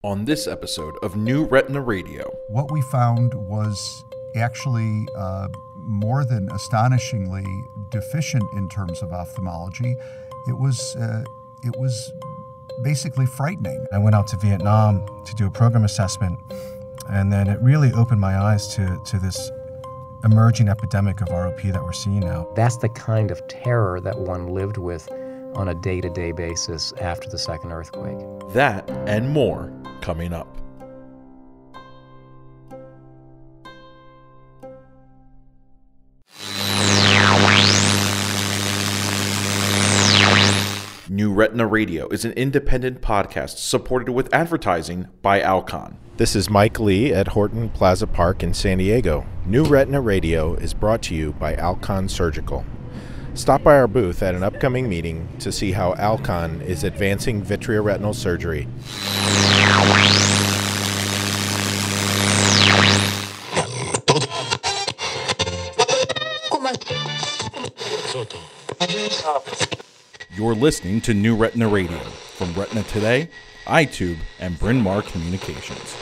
On this episode of New Retina Radio. What we found was actually more than astonishingly deficient in terms of ophthalmology. It was basically frightening. I went out to Vietnam to do a program assessment, and then it really opened my eyes to this emerging epidemic of ROP that we're seeing now. That's the kind of terror that one lived with on a day-to-day basis after the second earthquake. That and more coming up. New Retina Radio is an independent podcast supported with advertising by Alcon. This is Mike Lee at Horton Plaza Park in San Diego. New Retina Radio is brought to you by Alcon Surgical. Stop by our booth at an upcoming meeting to see how Alcon is advancing vitreoretinal surgery. You're listening to New Retina Radio from Retina Today, iTube, and Bryn Mawr Communications.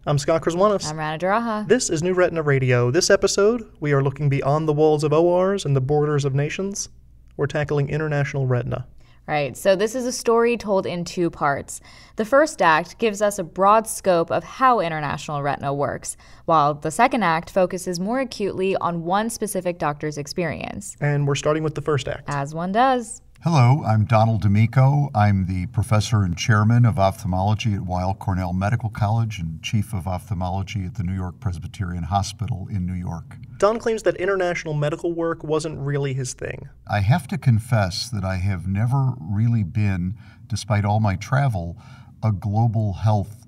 I'm Scott Kraswanis. I'm Rana Daraha. This is New Retina Radio. This episode, we are looking beyond the walls of ORs and the borders of nations. We're tackling international retina. Right, so this is a story told in two parts. The first act gives us a broad scope of how international retina works, while the second act focuses more acutely on one specific doctor's experience. And we're starting with the first act. As one does. Hello, I'm Donald D'Amico. I'm the professor and chairman of ophthalmology at Weill Cornell Medical College and chief of ophthalmology at the New York Presbyterian Hospital in New York. Don claims that international medical work wasn't really his thing. I have to confess that I have never really been, despite all my travel, a global health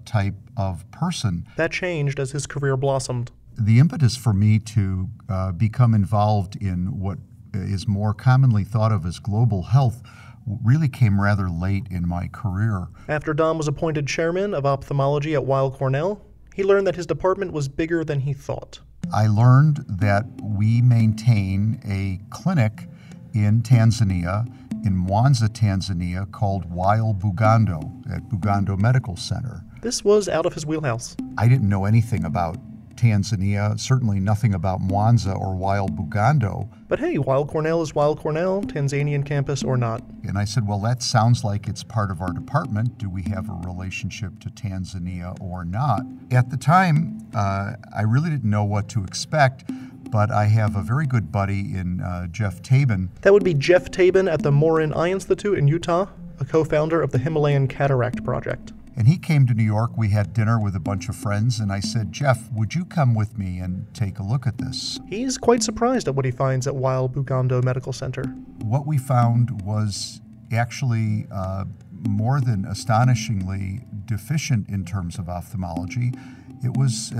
type of person. That changed as his career blossomed. The impetus for me to become involved in what is more commonly thought of as global health really came rather late in my career. After Don was appointed chairman of ophthalmology at Weill Cornell, he learned that his department was bigger than he thought. I learned that we maintain a clinic in Tanzania, in Mwanza, Tanzania, called Weill Bugando at Bugando Medical Center. This was out of his wheelhouse. I didn't know anything about Tanzania, certainly nothing about Mwanza or Weill Bugando. But hey, Weill Cornell is Weill Cornell, Tanzanian campus or not. And I said, well, that sounds like it's part of our department. Do we have a relationship to Tanzania or not? At the time, I really didn't know what to expect, but I have a very good buddy in Jeff Tabin. That would be Jeff Tabin at the Morin Eye Institute in Utah, a co-founder of the Himalayan Cataract Project. And he came to New York. We had dinner with a bunch of friends, and I said, Jeff, would you come with me and take a look at this? He's quite surprised at what he finds at Weill Bugando Medical Center. What we found was actually more than astonishingly deficient in terms of ophthalmology. It was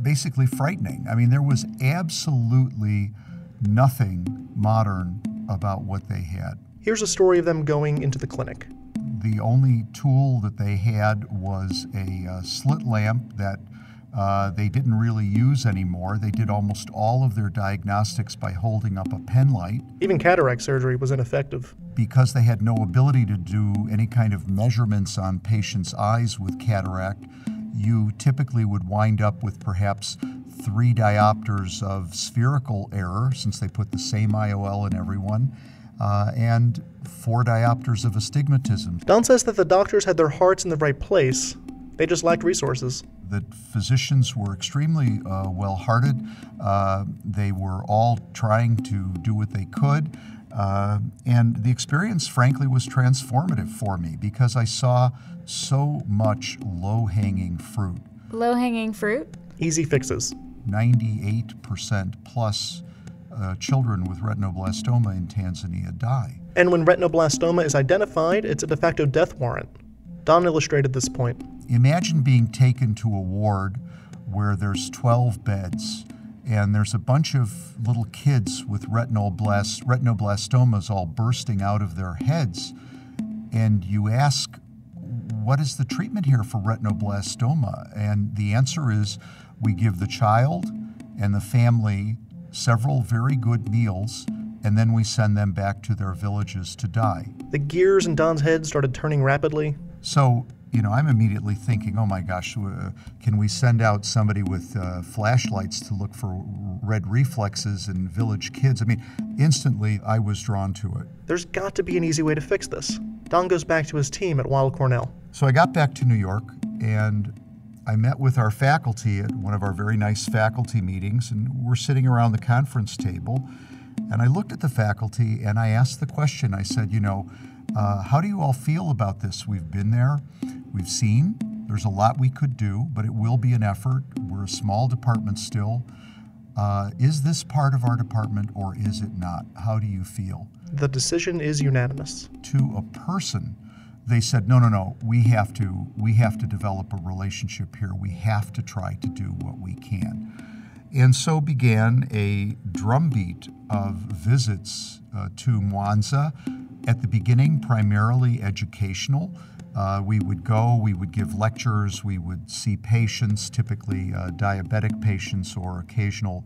basically frightening. I mean, there was absolutely nothing modern about what they had. Here's a story of them going into the clinic. The only tool that they had was a slit lamp that they didn't really use anymore. They did almost all of their diagnostics by holding up a pen light. Even cataract surgery was ineffective. Because they had no ability to do any kind of measurements on patients' eyes with cataract, you typically would wind up with perhaps 3 diopters of spherical error, since they put the same IOL in everyone, and 4 diopters of astigmatism. Don says that the doctors had their hearts in the right place. They just lacked resources. The physicians were extremely well-hearted. They were all trying to do what they could. And the experience, frankly, was transformative for me because I saw so much low-hanging fruit. Low-hanging fruit? Easy fixes. 98% plus children with retinoblastoma in Tanzania die. And when retinoblastoma is identified, it's a de facto death warrant. Don illustrated this point. Imagine being taken to a ward where there's 12 beds and there's a bunch of little kids with retinoblastomas all bursting out of their heads. And you ask, what is the treatment here for retinoblastoma? And the answer is, we give the child and the family several very good meals and then we send them back to their villages to die. The gears in Don's head started turning rapidly. So, I'm immediately thinking, oh my gosh, can we send out somebody with flashlights to look for red reflexes in village kids? Instantly I was drawn to it. There's got to be an easy way to fix this. Don goes back to his team at Weill Cornell. So I got back to New York, and I met with our faculty at one of our very nice faculty meetings, and we're sitting around the conference table, and I looked at the faculty and I asked the question. I said, how do you all feel about this? We've been there, we've seen, there's a lot we could do, but it will be an effort. We're a small department still. Is this part of our department or is it not? How do you feel? The decision is unanimous. To a person, they said, no, we have to develop a relationship here. We have to try to do what we can. And so began a drumbeat of visits to Mwanza. At the beginning, primarily educational. We would go, we would give lectures, we would see patients, typically diabetic patients or occasional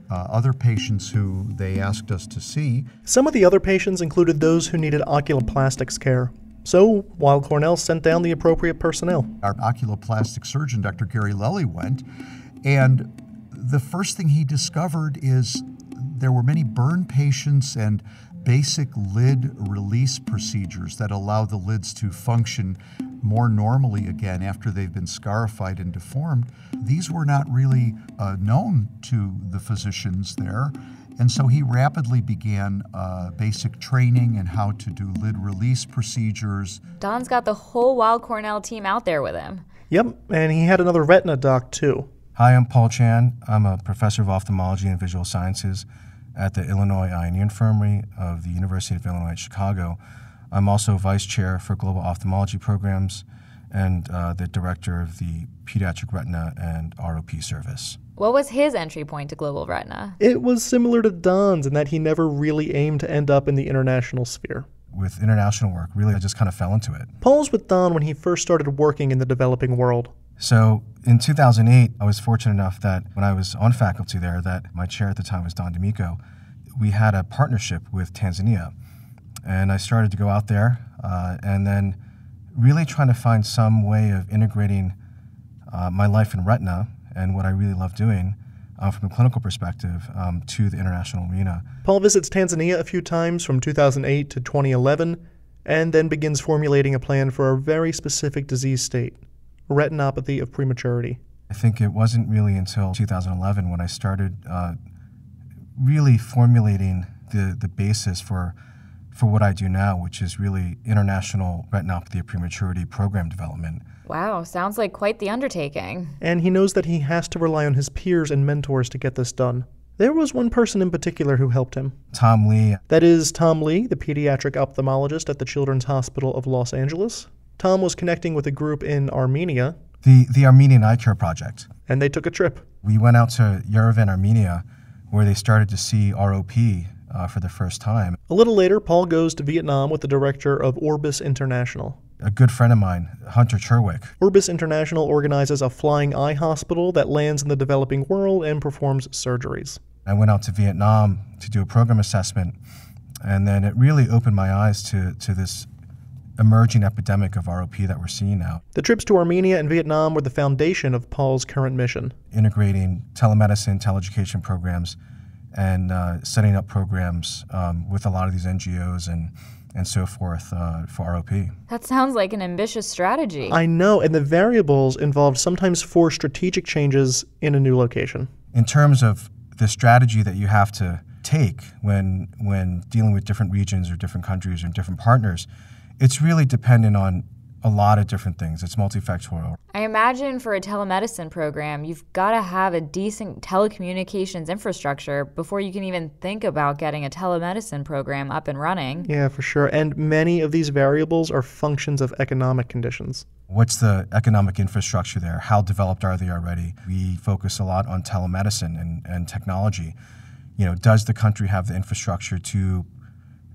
other patients who they asked us to see. Some of the other patients included those who needed oculoplastics care. So, Weill Cornell sent down the appropriate personnel. Our oculoplastic surgeon, Dr. Gary Lelly, went, and the first thing he discovered is there were many burn patients and basic lid release procedures that allow the lids to function more normally again after they've been scarified and deformed. These were not really known to the physicians there, and so he rapidly began basic training in how to do lid release procedures. Don's got the whole Weill Cornell team out there with him. Yep, and he had another retina doc too. Hi, I'm Paul Chan. I'm a professor of ophthalmology and visual sciences at the Illinois Eye and Ear Infirmary of the University of Illinois at Chicago. I'm also vice chair for global ophthalmology programs and the director of the Pediatric Retina and ROP service. What was his entry point to global retina? It was similar to Don's in that he never really aimed to end up in the international sphere. With international work, really, I just kind of fell into it. Paul's with Don when he first started working in the developing world. So in 2008, I was fortunate enough that when I was on faculty there, that my chair at the time was Don D'Amico, we had a partnership with Tanzania. And I started to go out there and then really trying to find some way of integrating my life in retina and what I really love doing from a clinical perspective to the international arena. Paul visits Tanzania a few times from 2008 to 2011 and then begins formulating a plan for a very specific disease state, retinopathy of prematurity. I think it wasn't really until 2011 when I started really formulating the basis for what I do now, which is really international retinopathy of prematurity program development. Wow, sounds like quite the undertaking. And he knows that he has to rely on his peers and mentors to get this done. There was one person in particular who helped him. Tom Lee. That is Tom Lee, the pediatric ophthalmologist at the Children's Hospital of Los Angeles. Tom was connecting with a group in Armenia. The Armenian Eye Care Project. And they took a trip. We went out to Yerevan, Armenia, where they started to see ROP for the first time. A little later, Paul goes to Vietnam with the director of Orbis International. A good friend of mine, Hunter Cherwick. Orbis International organizes a flying eye hospital that lands in the developing world and performs surgeries. I went out to Vietnam to do a program assessment, and then it really opened my eyes to this emerging epidemic of ROP that we're seeing now. The trips to Armenia and Vietnam were the foundation of Paul's current mission. Integrating telemedicine, teleeducation programs, and setting up programs with a lot of these NGOs and so forth for ROP. That sounds like an ambitious strategy. I know, and the variables involved sometimes 4 strategic changes in a new location. In terms of the strategy that you have to take when dealing with different regions or different countries or different partners, it's really dependent on a lot of different things. It's multifactorial. I imagine for a telemedicine program, you've got to have a decent telecommunications infrastructure before you can even think about getting a telemedicine program up and running. Yeah, for sure. And many of these variables are functions of economic conditions. What's the economic infrastructure there? How developed are they already? We focus a lot on telemedicine and technology. Does the country have the infrastructure to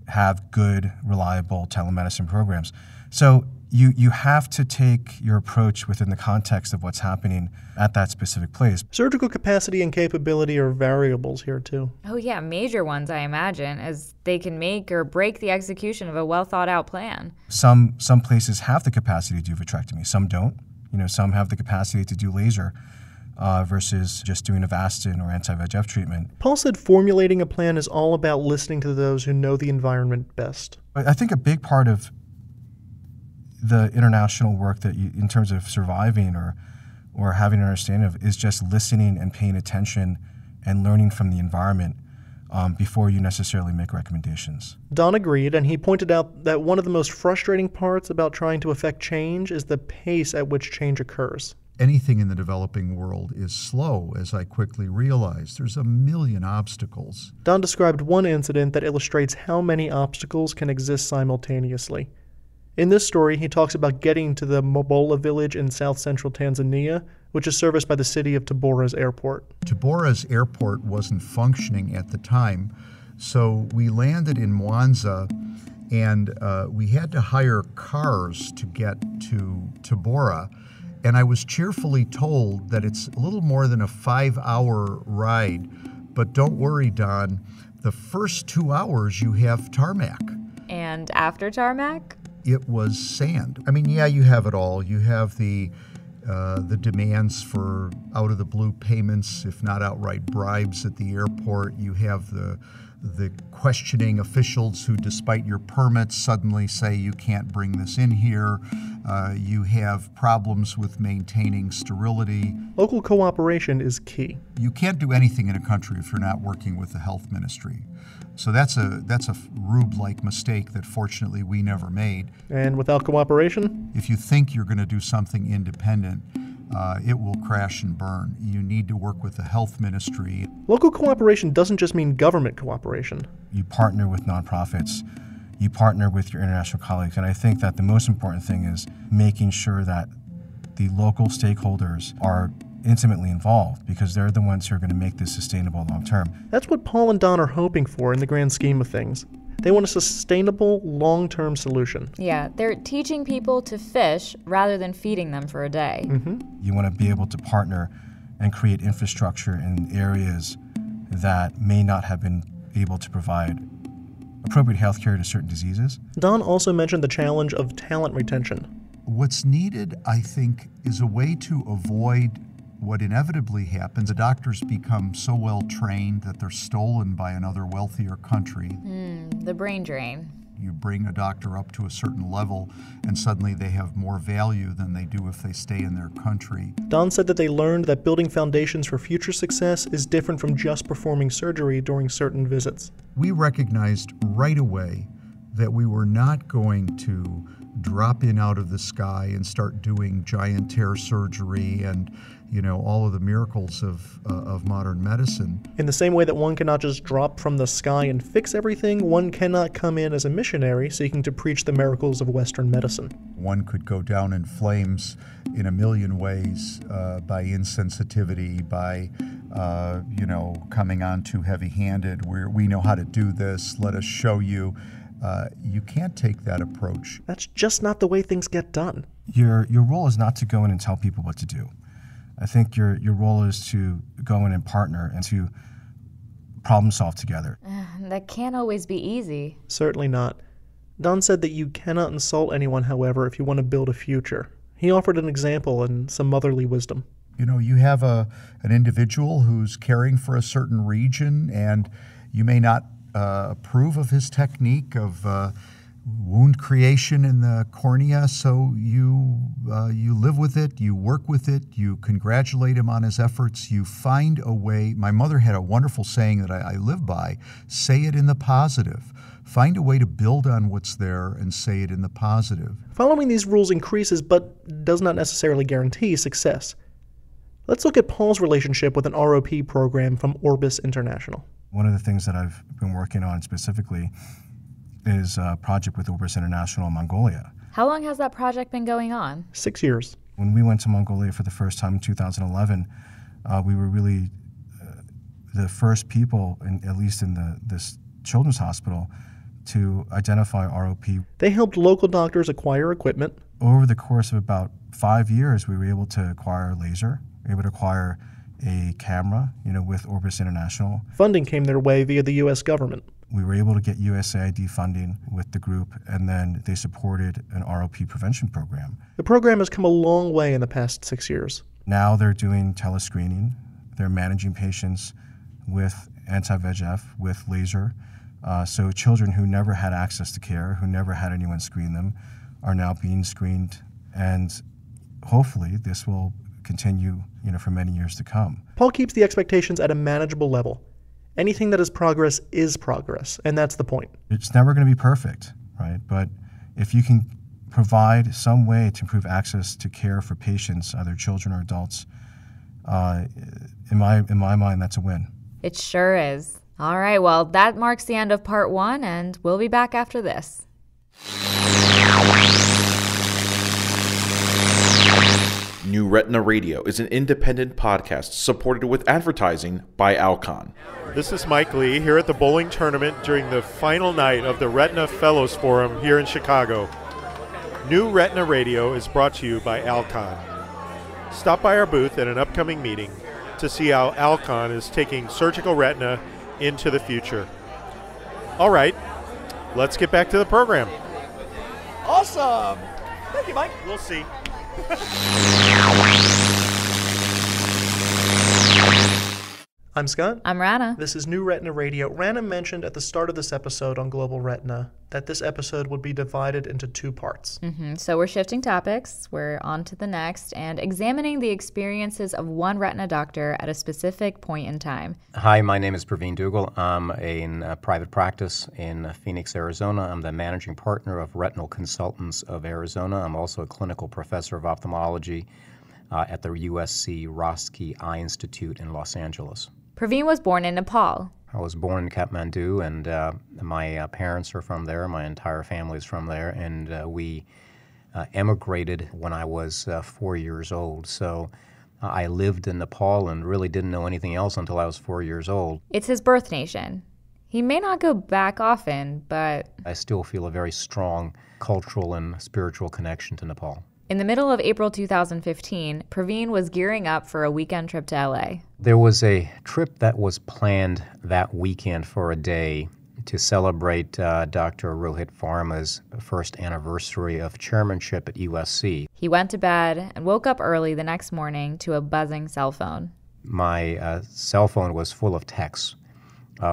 have good, reliable telemedicine programs. So you have to take your approach within the context of what's happening at that specific place. Surgical capacity and capability are variables here too. Oh yeah, major ones, I imagine, as they can make or break the execution of a well-thought-out plan. Some places have the capacity to do vitrectomy, some don't. Some have the capacity to do laser versus just doing Avastin or anti-VEGF treatment. Paul said formulating a plan is all about listening to those who know the environment best. I think a big part of the international work that you, in terms of surviving or having an understanding of, is just listening and paying attention and learning from the environment before you necessarily make recommendations. Don agreed, and he pointed out that one of the most frustrating parts about trying to affect change is the pace at which change occurs. Anything in the developing world is slow, as I quickly realized. There's a million obstacles. Don described one incident that illustrates how many obstacles can exist simultaneously. In this story, he talks about getting to the Mobola village in south-central Tanzania, which is serviced by the city of Tabora's airport. Tabora's airport wasn't functioning at the time, so we landed in Mwanza, and we had to hire cars to get to Tabora. And I was cheerfully told that it's a little more than a 5-hour ride. But don't worry, Don, the first 2 hours you have tarmac. And after tarmac? It was sand. I mean, yeah, you have it all. You have the demands for out-of-the-blue payments, if not outright bribes at the airport. You have the questioning officials who, despite your permits, suddenly say you can't bring this in here. You have problems with maintaining sterility. Local cooperation is key. You can't do anything in a country if you're not working with the health ministry. So that's a Rube-like mistake that fortunately we never made. And without cooperation? If you think you're going to do something independent, it will crash and burn. You need to work with the health ministry. Local cooperation doesn't just mean government cooperation. You partner with nonprofits, you partner with your international colleagues, and I think that the most important thing is making sure that the local stakeholders are intimately involved, because they're the ones who are going to make this sustainable long term. That's what Paul and Don are hoping for in the grand scheme of things. They want a sustainable, long-term solution. Yeah, they're teaching people to fish rather than feeding them for a day. Mm-hmm. You want to be able to partner and create infrastructure in areas that may not have been able to provide appropriate health care to certain diseases. Don also mentioned the challenge of talent retention. What's needed, I think, is a way to avoid what inevitably happens. The doctors become so well trained that they're stolen by another wealthier country. The brain drain. You bring a doctor up to a certain level, and suddenly they have more value than they do if they stay in their country. Don said that they learned that building foundations for future success is different from just performing surgery during certain visits. We recognized right away that we were not going to drop in out of the sky and start doing giant tear surgery and all of the miracles of modern medicine. In the same way that one cannot just drop from the sky and fix everything, one cannot come in as a missionary seeking to preach the miracles of Western medicine. One could go down in flames in a million ways by insensitivity, by coming on too heavy-handed. We know how to do this. Let us show you. You can't take that approach. That's just not the way things get done. Your role is not to go in and tell people what to do. I think your role is to go in and partner and to problem solve together. That can't always be easy. Certainly not. Don said that you cannot insult anyone, however, if you want to build a future. He offered an example and some motherly wisdom. You have an individual who's caring for a certain region, and you may not approve of his technique of wound creation in the cornea, so you live with it, you work with it, you congratulate him on his efforts, you find a way. My mother had a wonderful saying that I live by: say it in the positive. Find a way to build on what's there and say it in the positive. Following these rules increases, but does not necessarily guarantee success. Let's look at Paul's relationship with an ROP program from Orbis International. One of the things that I've been working on specifically is a project with Orbis International in Mongolia. How long has that project been going on? 6 years. When we went to Mongolia for the first time in 2011, we were really the first people, at least in this children's hospital, to identify ROP. They helped local doctors acquire equipment. Over the course of about 5 years, we were able to acquire a laser, we were able to acquire a camera, with Orbis International. Funding came their way via the U.S. government. We were able to get USAID funding with the group, and then they supported an ROP prevention program. The program has come a long way in the past 6 years. Now they're doing telescreening. They're managing patients with anti-VEGF, with laser. So children who never had access to care, who never had anyone screen them, are now being screened, and hopefully this will continue, for many years to come. Paul keeps the expectations at a manageable level. Anything that is progress, and that's the point. It's never going to be perfect, right? But if you can provide some way to improve access to care for patients, either children or adults, in my mind, that's a win. It sure is. All right, well, that marks the end of part 1, and we'll be back after this. New Retina Radio is an independent podcast supported with advertising by Alcon. This is Mike Lee here at the bowling tournament during the final night of the Retina Fellows Forum here in Chicago. New Retina Radio is brought to you by Alcon. Stop by our booth at an upcoming meeting to see how Alcon is taking surgical retina into the future. All right, let's get back to the program. Awesome! Thank you, Mike. We'll see. I'm Scott. I'm Rana. This is New Retina Radio. Rana mentioned at the start of this episode on Global Retina that this episode would be divided into 2 parts. So we're shifting topics. We're on to the next and examining the experiences of one retina doctor at a specific point in time. Hi, my name is Pravin Dugel. I'm in private practice in Phoenix, Arizona. I'm the managing partner of Retinal Consultants of Arizona. I'm also a clinical professor of ophthalmology at the USC Roski Eye Institute in Los Angeles. Pravin was born in Nepal. I was born in Kathmandu, and my parents are from there. My entire family is from there, and we emigrated when I was 4 years old. So I lived in Nepal and really didn't know anything else until I was 4 years old. It's his birth nation. He may not go back often, but I still feel a very strong cultural and spiritual connection to Nepal. in the middle of April 2015, Pravin was gearing up for a weekend trip to LA. There was a trip that was planned that weekend for a day to celebrate Dr. Rohit Varma's first anniversary of chairmanship at USC. He went to bed and woke up early the next morning to a buzzing cell phone. My cell phone was full of texts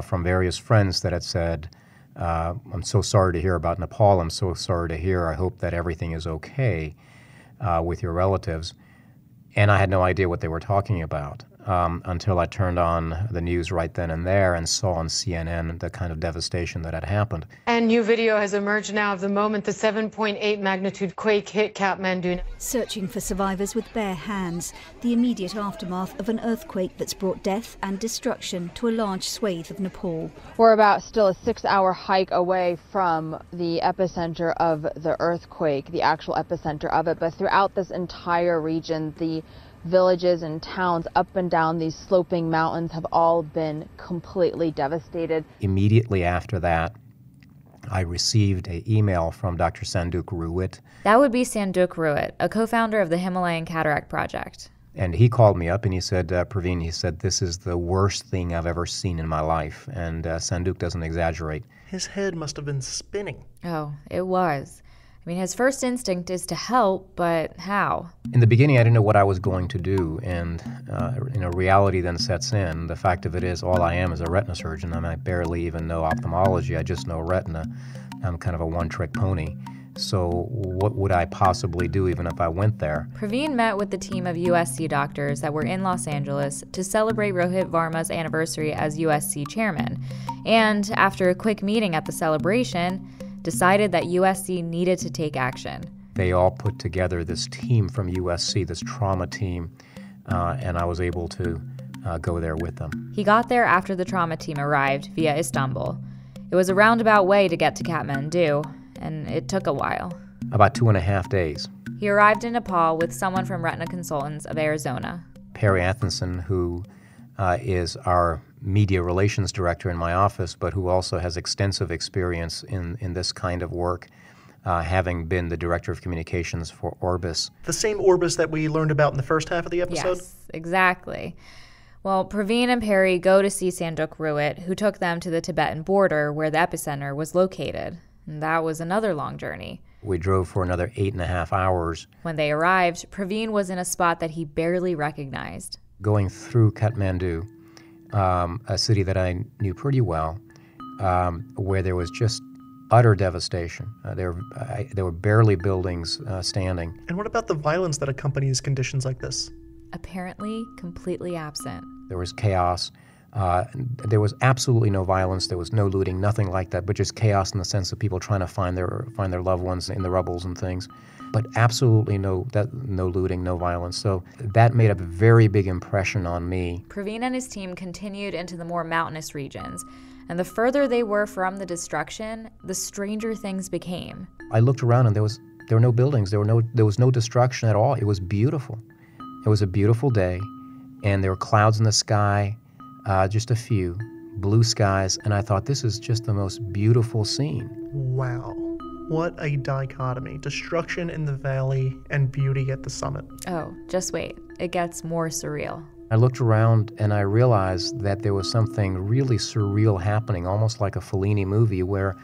from various friends that had said, I'm so sorry to hear about Nepal. I'm so sorry to hear. I hope that everything is okay with your relatives. And I had no idea what they were talking about until I turned on the news right then and there and saw on CNN the kind of devastation that had happened. And new video has emerged now of the moment the 7.8 magnitude quake hit Kathmandu. Searching for survivors with bare hands, the immediate aftermath of an earthquake that's brought death and destruction to a large swathe of Nepal. We're about still a 6-hour hike away from the epicenter of the earthquake, the actual epicenter of it, but throughout this entire region, the villages and towns up and down these sloping mountains have all been completely devastated. Immediately after that, I received an email from Dr. Sanduk Ruit. That would be Sanduk Ruit, a co-founder of the Himalayan Cataract Project. And he called me up and he said, Pravin, he said, this is the worst thing I've ever seen in my life. And Sanduk doesn't exaggerate. His head must have been spinning. Oh, it was. I mean, his first instinct is to help, but how? In the beginning, I didn't know what I was going to do, and reality then sets in. The fact of it is, all I am is a retina surgeon. I mean, I barely even know ophthalmology. I just know retina. I'm kind of a one-trick pony. So what would I possibly do even if I went there? Pravin met with the team of USC doctors that were in Los Angeles to celebrate Rohit Varma's anniversary as USC chairman. And after a quick meeting at the celebration, decided that USC needed to take action. They all put together this team from USC, this trauma team, and I was able to go there with them. He got there after the trauma team arrived via Istanbul. It was a roundabout way to get to Kathmandu, and it took a while. About 2.5 days. He arrived in Nepal with someone from Retina Consultants of Arizona. Perry Athenson, who is our media relations director in my office, but who also has extensive experience in this kind of work, having been the director of communications for Orbis. The same Orbis that we learned about in the first half of the episode? Yes, exactly. Well, Pravin and Perry go to see Sanduk Ruit, who took them to the Tibetan border where the epicenter was located. And that was another long journey. We drove for another 8.5 hours. When they arrived, Pravin was in a spot that he barely recognized. Going through Kathmandu, a city that I knew pretty well, where there was just utter devastation. There were barely buildings standing. And what about the violence that accompanies conditions like this? Apparently completely absent. There was chaos. There was absolutely no violence. There was no looting, nothing like that, but just chaos in the sense of people trying to find their loved ones in the rubbles and things. But absolutely no looting, no violence. So that made a very big impression on me. Pravin and his team continued into the more mountainous regions, and the further they were from the destruction, the stranger things became. I looked around and there were no buildings. There was no destruction at all. It was beautiful. It was a beautiful day, and there were clouds in the sky. Just a few, blue skies, and I thought, this is just the most beautiful scene. Wow. What a dichotomy. Destruction in the valley and beauty at the summit. Oh, just wait. It gets more surreal. I looked around and I realized that there was something really surreal happening, almost like a Fellini movie, where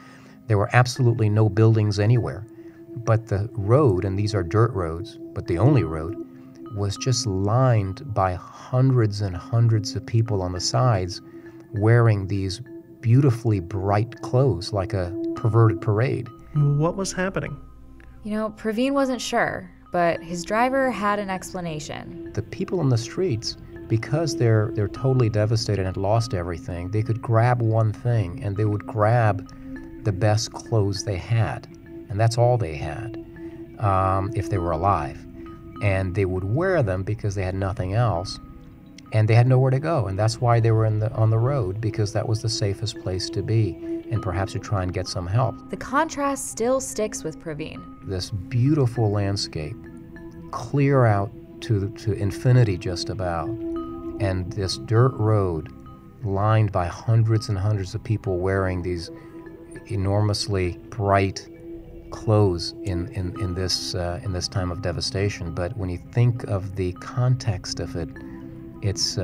there were absolutely no buildings anywhere. But the road, and these are dirt roads, but the only road, was just lined by hundreds and hundreds of people on the sides wearing these beautifully bright clothes, like a perverted parade. What was happening? You know, Pravin wasn't sure, but his driver had an explanation. The people in the streets, because they're totally devastated and had lost everything, they could grab one thing, and they would grab the best clothes they had. And that's all they had, if they were alive. And they would wear them because they had nothing else, and they had nowhere to go. And that's why they were on the road, because that was the safest place to be, and perhaps to try and get some help. The contrast still sticks with Pravin. This beautiful landscape, clear out to infinity just about, and this dirt road lined by hundreds and hundreds of people wearing these enormously bright clothes in this time of devastation. But when you think of the context of it, it's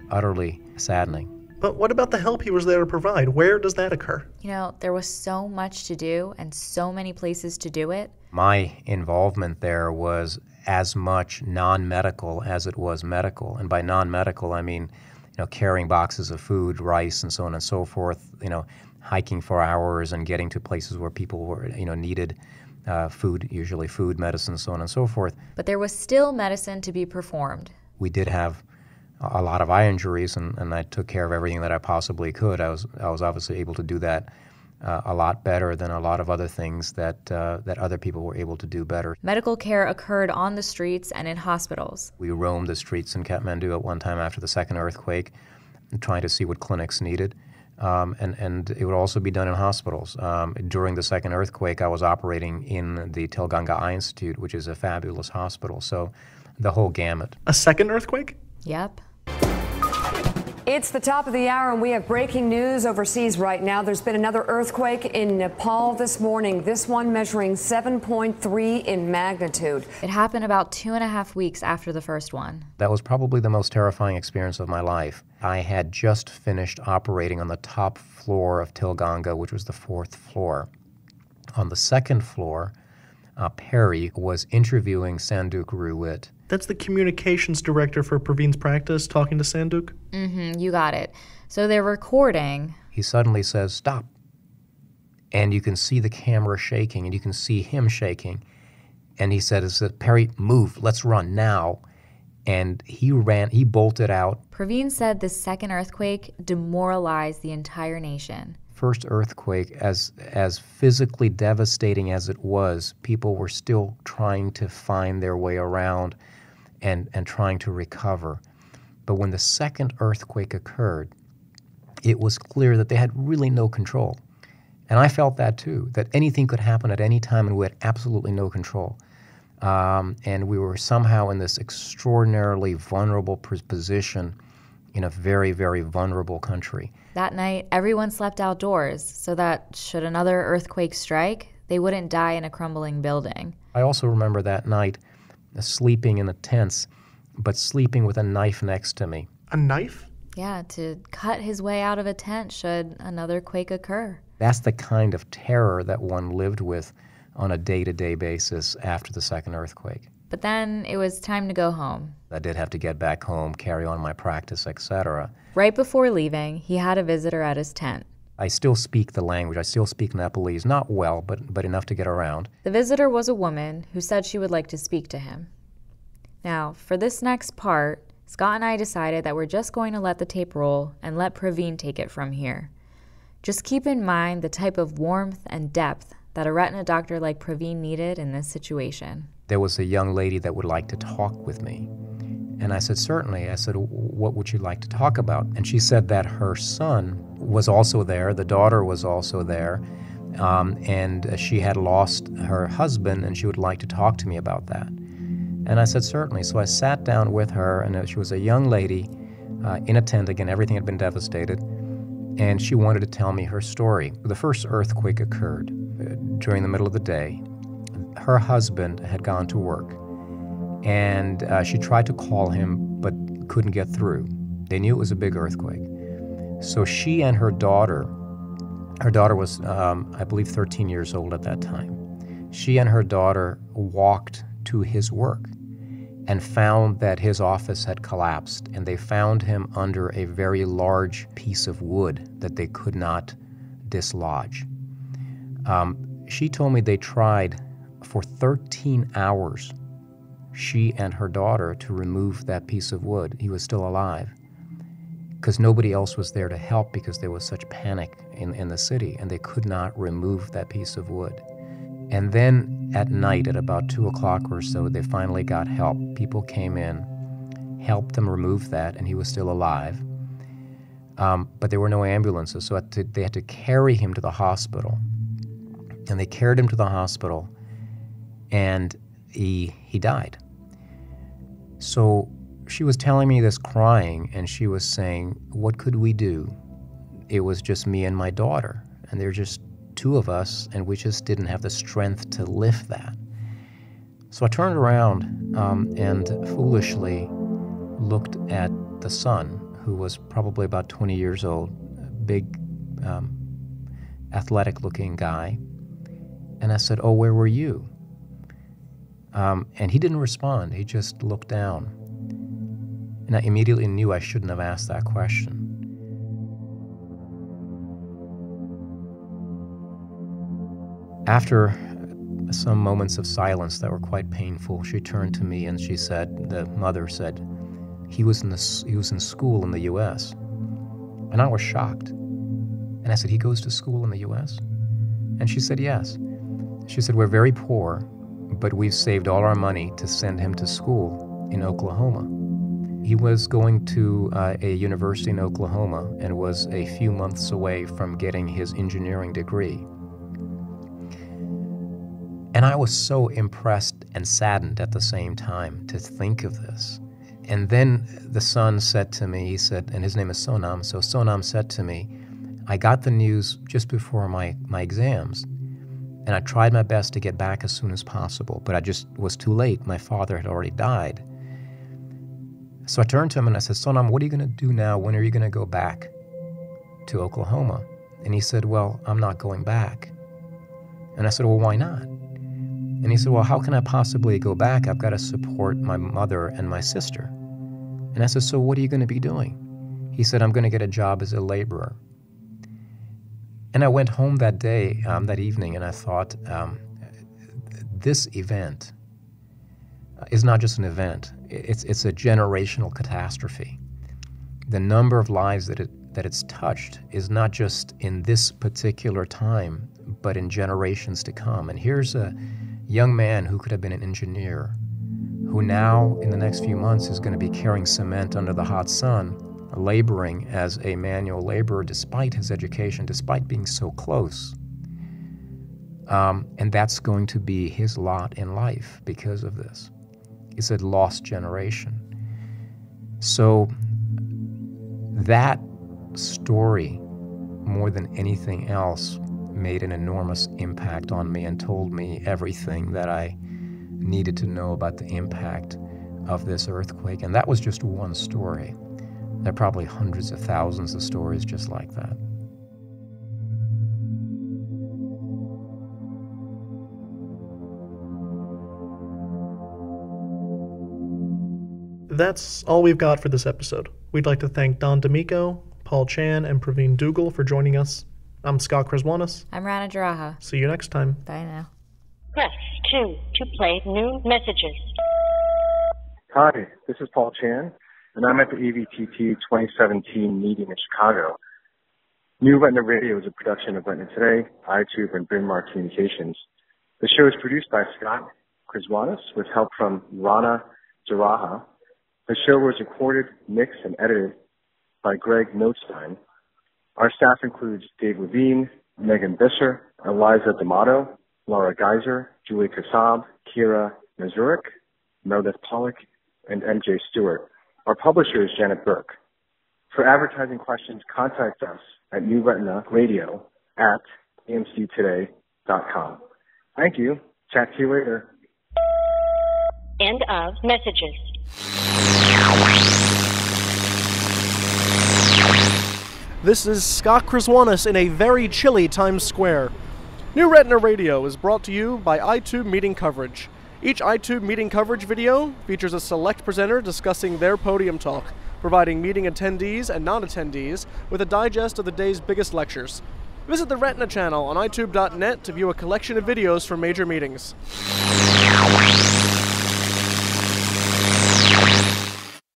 utterly saddening. But what about the help he was there to provide? Where does that occur? You know, there was so much to do and so many places to do it. My involvement there was as much non-medical as it was medical. And by non-medical, I mean, carrying boxes of food, rice, and so on and so forth, hiking for hours and getting to places where people were, needed food, usually food, medicine, so on and so forth. But there was still medicine to be performed. We did have a lot of eye injuries, and I took care of everything that I possibly could. I was obviously able to do that a lot better than a lot of other things that other people were able to do better. Medical care occurred on the streets and in hospitals. We roamed the streets in Kathmandu at one time after the second earthquake, trying to see what clinics needed. And it would also be done in hospitals. During the second earthquake, I was operating in the Telganga Eye Institute, which is a fabulous hospital. So the whole gamut. A second earthquake? Yep. It's the top of the hour, and we have breaking news overseas right now. There's been another earthquake in Nepal this morning, this one measuring 7.3 in magnitude. It happened about 2.5 weeks after the first one. That was probably the most terrifying experience of my life. I had just finished operating on the top floor of Telganga, which was the 4th floor. On the 2nd floor, Perry was interviewing Sanduk Ruit. That's the communications director for Pravin's practice talking to Sanduk? Mm-hmm, you got it. So they're recording. He suddenly says, "Stop." And you can see the camera shaking, and you can see him shaking. And he said, "Perry, move, let's run now." And he bolted out. Pravin said the second earthquake demoralized the entire nation. First earthquake, as physically devastating as it was, people were still trying to find their way around and trying to recover. But when the second earthquake occurred, it was clear that they had really no control. And I felt that too, that anything could happen at any time and we had absolutely no control. And we were somehow in this extraordinarily vulnerable position in a very, very vulnerable country. That night, everyone slept outdoors so that should another earthquake strike, they wouldn't die in a crumbling building. I also remember that night sleeping in the tents, but sleeping with a knife next to me. A knife? Yeah, to cut his way out of a tent should another quake occur. That's the kind of terror that one lived with on a day-to-day basis after the second earthquake. But then it was time to go home. I did have to get back home, carry on my practice, etc. Right before leaving, he had a visitor at his tent. I still speak the language. I still speak Nepalese, not well, but enough to get around. The visitor was a woman who said she would like to speak to him. Now, for this next part, Scott and I decided that we're just going to let the tape roll and let Pravin take it from here. Just keep in mind the type of warmth and depth that a retina doctor like Pravin needed in this situation. There was a young lady that would like to talk with me. And I said, certainly. I said, what would you like to talk about? And she said that her son was also there, the daughter was also there, and she had lost her husband, and she would like to talk to me about that. And I said, certainly. So I sat down with her, and she was a young lady in a tent. Again, everything had been devastated. And she wanted to tell me her story. The first earthquake occurred during the middle of the day. Her husband had gone to work, and she tried to call him but couldn't get through. They knew it was a big earthquake. So she and her daughter was, I believe, 13 years old at that time. She and her daughter walked to his work and found that his office had collapsed, and they found him under a very large piece of wood that they could not dislodge. She told me they tried for 13 hours, she and her daughter, to remove that piece of wood. He was still alive, because nobody else was there to help because there was such panic in the city, and they could not remove that piece of wood. And then at night, at about 2 o'clock or so, they finally got help. People came in, helped them remove that, and he was still alive. But there were no ambulances, so they had to carry him to the hospital. And they carried him to the hospital, and he died. So she was telling me this crying, and she was saying, what could we do? It was just me and my daughter, and they're just two of us, and we just didn't have the strength to lift that. So I turned around and foolishly looked at the son, who was probably about 20 years old, a big, athletic-looking guy, and I said, oh, where were you? And he didn't respond. He just looked down. And I immediately knew I shouldn't have asked that question. After some moments of silence that were quite painful, she turned to me and she said, the mother said, he was in school in the U.S. And I was shocked. And I said, he goes to school in the U.S.? And she said, yes. She said, we're very poor, but we've saved all our money to send him to school in Oklahoma. He was going to a university in Oklahoma and was a few months away from getting his engineering degree. And I was so impressed and saddened at the same time to think of this. And then the son said to me, he said, and his name is Sonam, so Sonam said to me, I got the news just before my exams, and I tried my best to get back as soon as possible, but I just was too late. My father had already died. So I turned to him and I said, Sonam, what are you going to do now? When are you going to go back to Oklahoma? And he said, well, I'm not going back. And I said, well, why not? And he said, well, how can I possibly go back? I've got to support my mother and my sister. And I said, so what are you going to be doing? He said, I'm going to get a job as a laborer. And I went home that day, that evening, and I thought, this event is not just an event. It's a generational catastrophe. The number of lives that it's touched is not just in this particular time, but in generations to come. And here's a young man who could have been an engineer, who now, in the next few months, is going to be carrying cement under the hot sun, laboring as a manual laborer despite his education, despite being so close. And that's going to be his lot in life because of this. It's a lost generation. So that story, more than anything else, made an enormous impact on me and told me everything that I needed to know about the impact of this earthquake. And that was just one story. There are probably hundreds of thousands of stories just like that. That's all we've got for this episode. We'd like to thank Don D'Amico, Paul Chan, and Pravin Dugel for joining us. I'm Scott Kraswanis. I'm Rana Jaraha. See you next time. Bye now. Press 2 to play new messages. Hi, this is Paul Chan, and I'm at the EVTT 2017 meeting in Chicago. New Retina Radio is a production of Retina Today, iTube, and Bryn Mawr Communications. The show is produced by Scott Kraswanis with help from Rana Jaraha. The show was recorded, mixed, and edited by Greg Notestein. Our staff includes Dave Levine, Megan Bisser, Eliza D'Amato, Laura Geiser, Julie Kassab, Kira Mazurik, Meredith Pollock, and MJ Stewart. Our publisher is Janet Burke. For advertising questions, contact us at New Retina Radio at amctoday.com. Thank you. Chat to you later. End of messages. This is Scott Kraswanis in a very chilly Times Square. New Retina Radio is brought to you by iTube Meeting Coverage. Each iTube Meeting Coverage video features a select presenter discussing their podium talk, providing meeting attendees and non-attendees with a digest of the day's biggest lectures. Visit the Retina channel on itube.net to view a collection of videos from major meetings.